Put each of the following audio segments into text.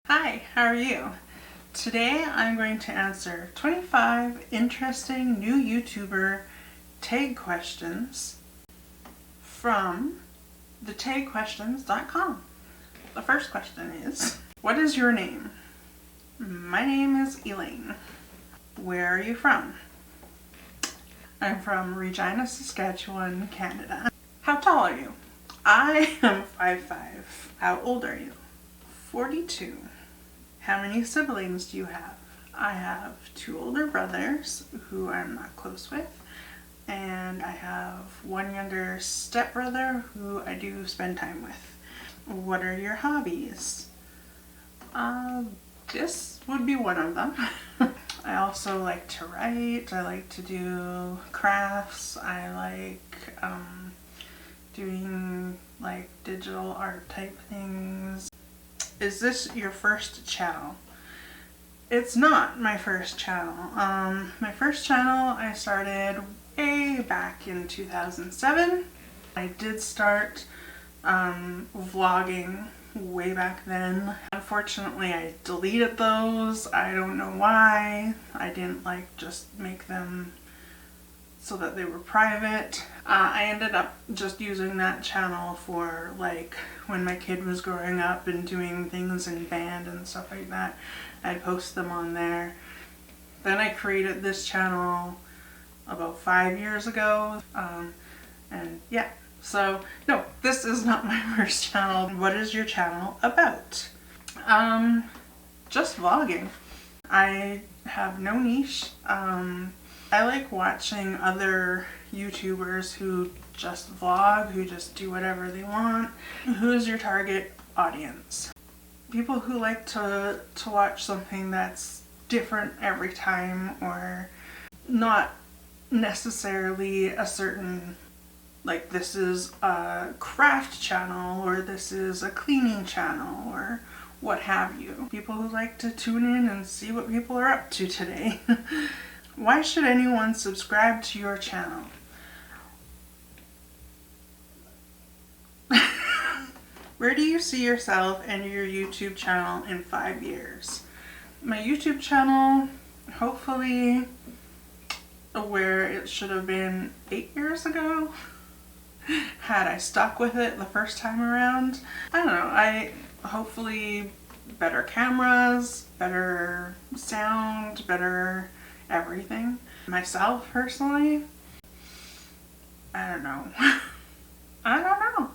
Hi, how are you? Today I'm going to answer 25 interesting new YouTuber tag questions from thetagquestions.com. The first question is, what is your name? My name is Elaine. Where are you from? I'm from Regina, Saskatchewan, Canada. How tall are you? I am 5'5". How old are you? 42. How many siblings do you have? I have 2 older brothers who I'm not close with, and I have 1 younger stepbrother who I do spend time with. What are your hobbies? This would be one of them. I also like to write, I like to do crafts, I like doing like digital art type things. Is this your first channel? It's not my first channel. My first channel I started way back in 2007. I did start vlogging way back then. Unfortunately, I deleted those. I don't know why. I didn't just make them so that they were private. I ended up just using that channel for when my kid was growing up and doing things in band and stuff like that. I'd post them on there. Then I created this channel about 5 years ago. And yeah, so no, this is not my first channel. What is your channel about? Just vlogging. I have no niche. I like watching other YouTubers who just vlog, who just do whatever they want. Who is your target audience? People who like to watch something that's different every time, or not necessarily a certain, this is a craft channel or this is a cleaning channel or what have you. People who like to tune in and see what people are up to today. Why should anyone subscribe to your channel? Where do you see yourself and your YouTube channel in 5 years? My YouTube channel, hopefully where it should have been 8 years ago, had I stuck with it the first time around. I don't know, hopefully better cameras, better sound, better everything. Myself personally, I don't know. I don't know.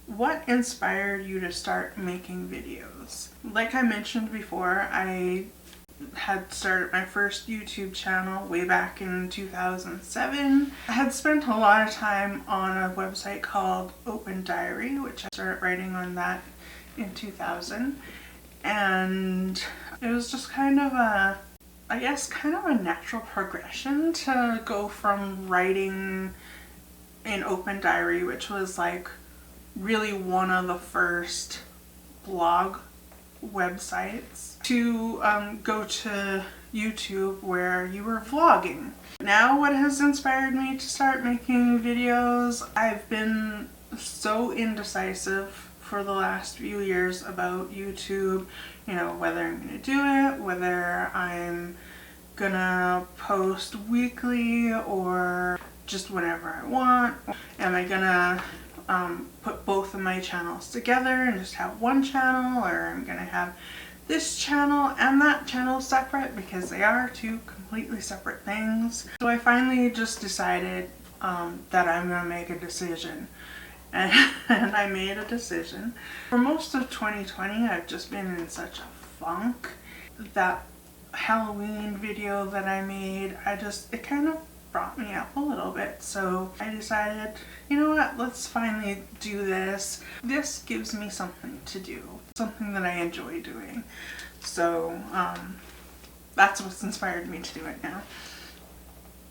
What inspired you to start making videos? Like I mentioned before, I had started my first YouTube channel way back in 2007. I had spent a lot of time on a website called Open Diary, which I started writing on that in 2000. And it was just kind of a natural progression to go from writing in Open Diary, which was really one of the first blog websites, to go to YouTube where you were vlogging. Now what has inspired me to start making videos? I've been so indecisive for the last few years about YouTube, whether I'm gonna do it, whether I'm gonna post weekly or just whenever I want. Am I gonna put both of my channels together and just have one channel, or I'm gonna have this channel and that channel separate, because they are 2 completely separate things. So I finally just decided that I'm gonna make a decision. And I made a decision. For most of 2020, I've just been in such a funk. That Halloween video that I made, it kind of brought me up a little bit. So I decided, you know what, let's finally do this. This gives me something to do, something that I enjoy doing. So that's what's inspired me to do it now.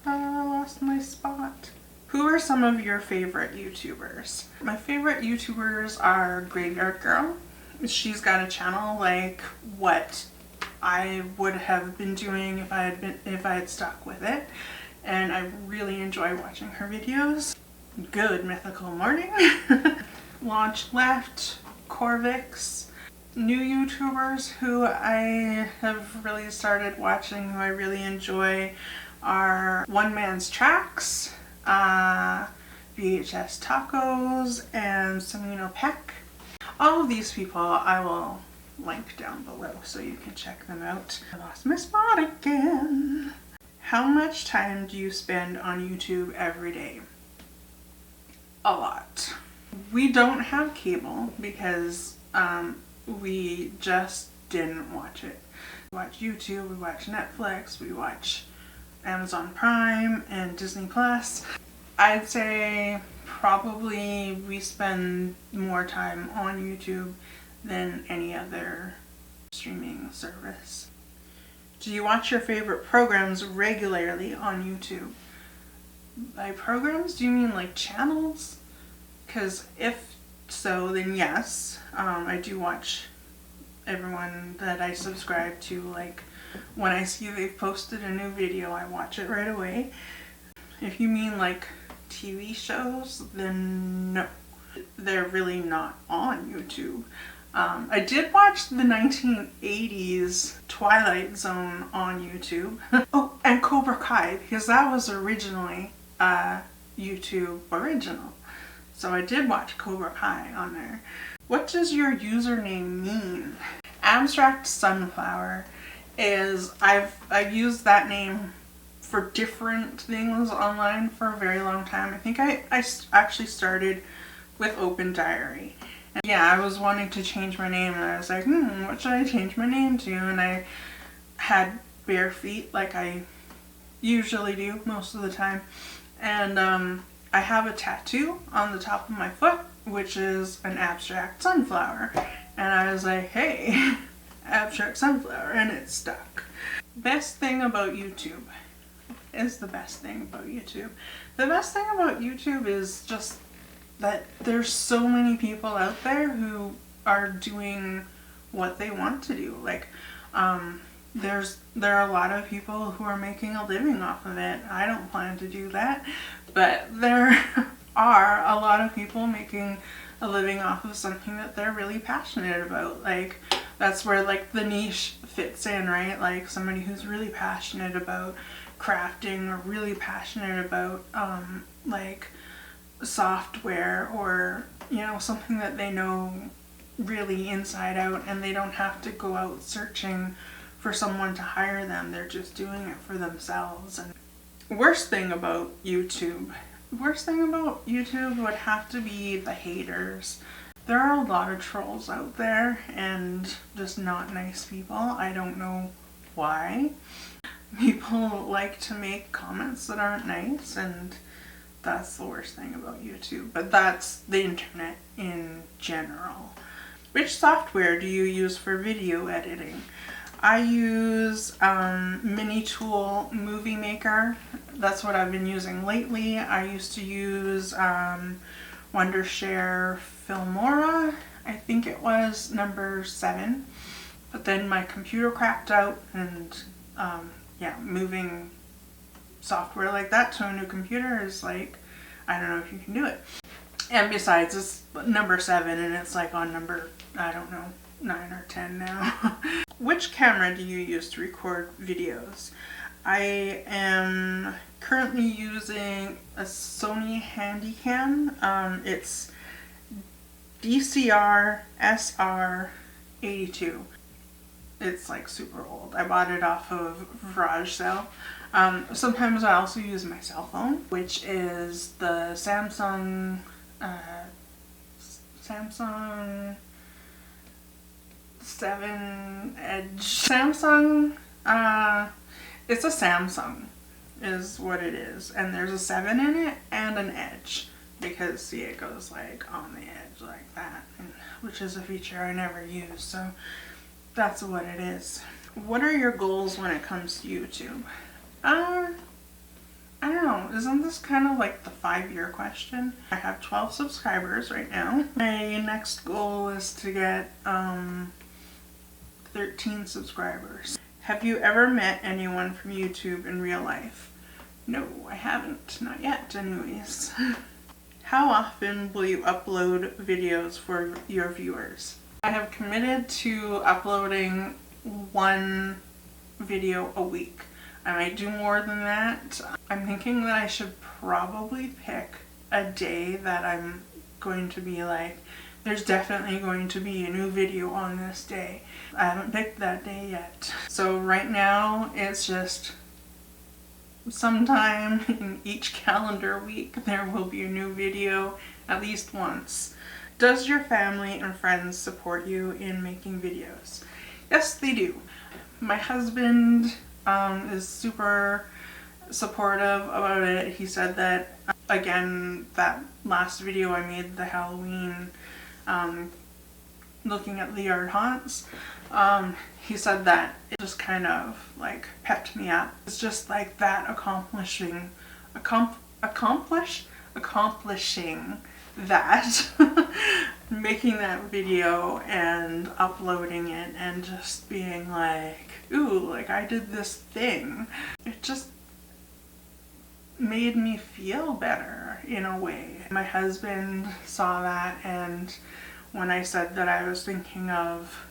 I lost my spot. Who are some of your favorite YouTubers? My favorite YouTubers are Graveyard Girl. She's got a channel like what I would have been doing if I had stuck with it, and I really enjoy watching her videos. Good Mythical Morning. Launch Left, Corvix. New YouTubers who I have really started watching, who I really enjoy, are One Man's Tracks, VHS Tacos, and Samino Peck. All of these people I will link down below so you can check them out. I lost my spot again. How much time do you spend on YouTube every day? A lot. We don't have cable because we just didn't watch it. We watch YouTube, we watch Netflix, we watch Amazon Prime and Disney Plus. I'd say probably we spend more time on YouTube than any other streaming service. Do you watch your favorite programs regularly on YouTube? By programs, do you mean like channels? Because if so, then yes, I do watch everyone that I subscribe to. Like when I see they've posted a new video, I watch it right away. If you mean like TV shows, then no, they're really not on YouTube. I did watch the 1980s Twilight Zone on YouTube. Oh, and Cobra Kai, because that was originally a YouTube original. So I did watch Cobra Kai on there. What does your username mean? Abstract Sunflower is, I've used that name for different things online for a very long time. I think I actually started with Open Diary. And yeah, I was wanting to change my name and I was like, what should I change my name to? And I had bare feet like I usually do most of the time. And I have a tattoo on the top of my foot, which is an abstract sunflower. And I was like, hey, abstract sunflower, and it stuck. Best thing about YouTube is the best thing about YouTube. The best thing about YouTube is just that there's so many people out there who are doing what they want to do. Like, there are a lot of people who are making a living off of it. I don't plan to do that, but there are a lot of people making a living off of something that they're really passionate about. Like, that's where like the niche fits in, right? Like somebody who's really passionate about crafting or really passionate about like software, or you know, something that they know really inside out, and they don't have to go out searching for someone to hire them. They're just doing it for themselves. And worst thing about YouTube would have to be the haters. There are a lot of trolls out there and just not nice people. I don't know why. People like to make comments that aren't nice, and that's the worst thing about YouTube. But that's the internet in general. Which software do you use for video editing? I use Minitool Movie Maker. That's what I've been using lately. I used to use Wondershare Filmora. I think it was number 7. But then my computer cracked out, and yeah, moving software like that to a new computer is like, I don't know if you can do it. And besides, it's number 7 and it's like on number, I don't know, 9 or 10 now. Which camera do you use to record videos? I am currently using a Sony Handycam. It's DCR SR82. It's like super old. I bought it off of Garage Sale. Sometimes I also use my cell phone, which is the Samsung 7 Edge. It's a Samsung is what it is, and there's a 7 in it and an Edge, because see, it goes like on the edge like that, which is a feature I never use, so that's what it is. What are your goals when it comes to YouTube? I don't know, isn't this kind of like the 5-year question? I have 12 subscribers right now. My next goal is to get 13 subscribers. Have you ever met anyone from YouTube in real life? No, I haven't. Not yet, anyways. how often will you upload videos for your viewers? I have committed to uploading 1 video a week. I might do more than that. I'm thinking that I should probably pick a day that I'm going to be like, there's definitely going to be a new video on this day. I haven't picked that day yet. So right now it's just sometime in each calendar week there will be a new video at least once. Does your family and friends support you in making videos? Yes, they do. My husband is super supportive about it. He said that, again, that last video I made, the Halloween, looking at the yard haunts, he said that it just kind of like pepped me up. It's just like that accomplishing that making that video and uploading it and just being like, ooh, like I did this thing. It just made me feel better in a way. My husband saw that, and when I said that I was thinking of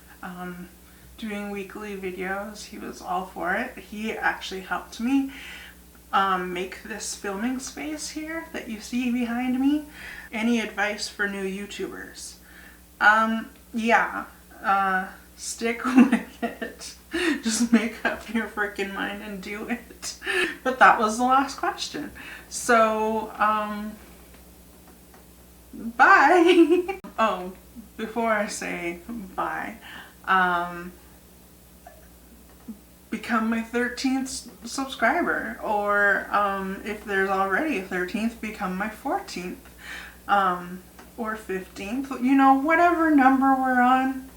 doing weekly videos, he was all for it. He actually helped me make this filming space here that you see behind me. Any advice for new YouTubers? Yeah, stick with it. Just make up your freaking mind and do it. But that was the last question. So, bye! Oh, before I say bye, become my 13th subscriber, or if there's already a 13th, become my 14th, or 15th, you know, whatever number we're on.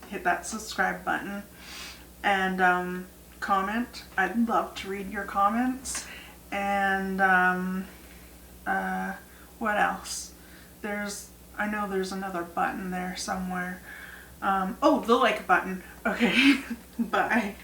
Hit that subscribe button and comment. I'd love to read your comments. And what else? I know there's another button there somewhere. Oh, the like button. Okay, bye.